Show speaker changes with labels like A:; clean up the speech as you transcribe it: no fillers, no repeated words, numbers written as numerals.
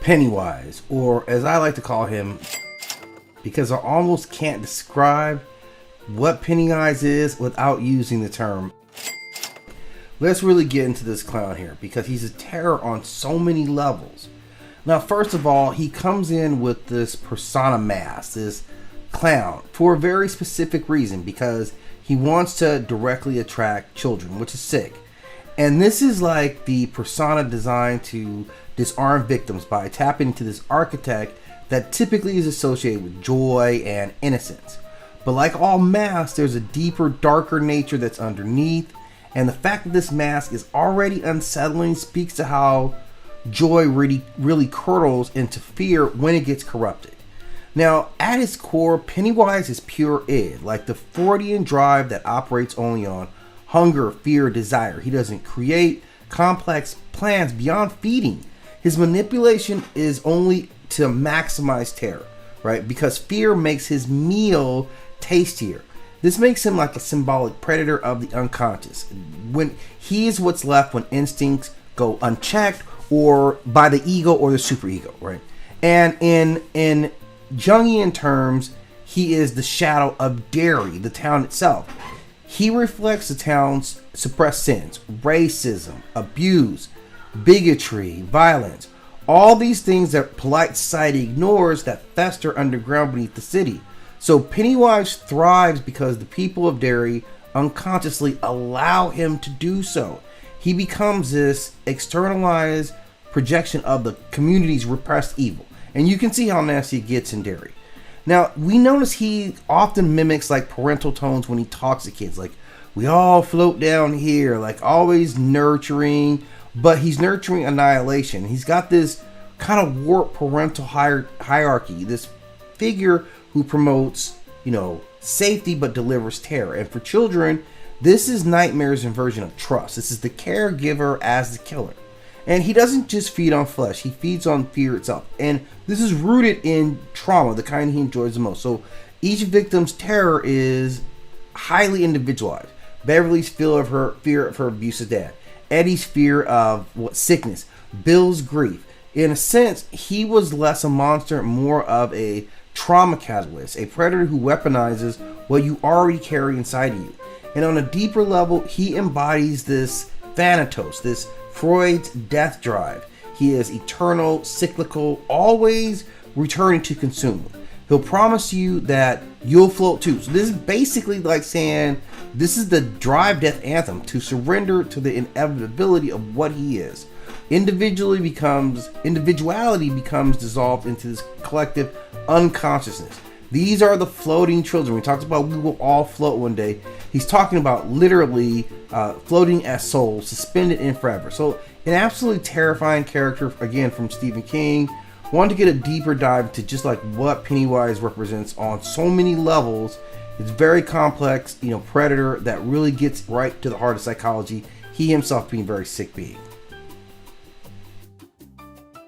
A: Pennywise, or as I like to call him, because I almost can't describe what Pennywise is without using the term. Let's really get into this clown here, because he's a terror on so many levels. Now, first of all, he comes in with this persona mask, this clown, for a very specific reason, because he wants to directly attract children, which is sick. And this is like the persona designed to disarm victims by tapping into this archetype that typically is associated with joy and innocence. But like all masks, there's a deeper, darker nature that's underneath, and the fact that this mask is already unsettling speaks to how joy really curdles into fear when it gets corrupted. Now, at its core, Pennywise is pure id, like the Freudian drive that operates only on hunger, fear, desire. He doesn't create complex plans beyond feeding. His manipulation is only to maximize terror, right? Because fear makes his meal tastier. This makes him like a symbolic predator of the unconscious. When he is what's left when instincts go unchecked, or by the ego or the superego, right? And in Jungian terms, he is the Shadow of Derry, the town itself. He reflects the town's suppressed sins, racism, abuse, bigotry, violence, all these things that polite society ignores that fester underground beneath the city. So Pennywise thrives because the people of Derry unconsciously allow him to do so. He becomes this externalized projection of the community's repressed evil. And you can see how nasty it gets in Derry. Now, we notice he often mimics like parental tones when he talks to kids. Like, we all float down here, like always nurturing, but he's nurturing annihilation. He's got this kind of warped parental hierarchy, this figure who promotes, safety but delivers terror. And for children, this is nightmares inversion of trust. This is the caregiver as the killer. And he doesn't just feed on flesh, he feeds on fear itself. And this is rooted in trauma, the kind he enjoys the most. So each victim's terror is highly individualized. Beverly's fear of her abusive dad. Eddie's fear of sickness. Bill's grief. In a sense, he was less a monster, more of a trauma catalyst, a predator who weaponizes what you already carry inside of you. And on a deeper level, he embodies this Thanatos, this Freud's death drive. He is eternal, cyclical, always returning to consume. He'll promise you that you'll float too. So this is basically like saying this is the drive death anthem, to surrender to the inevitability of what he is. Individuality becomes dissolved into this collective unconsciousness. These are the floating children. We talked about we will all float one day. He's talking about literally floating as souls, suspended in forever. So an absolutely terrifying character, again, from Stephen King. Want to get a deeper dive into just like what Pennywise represents on so many levels. It's very complex, predator that really gets right to the heart of psychology. He himself being a very sick being.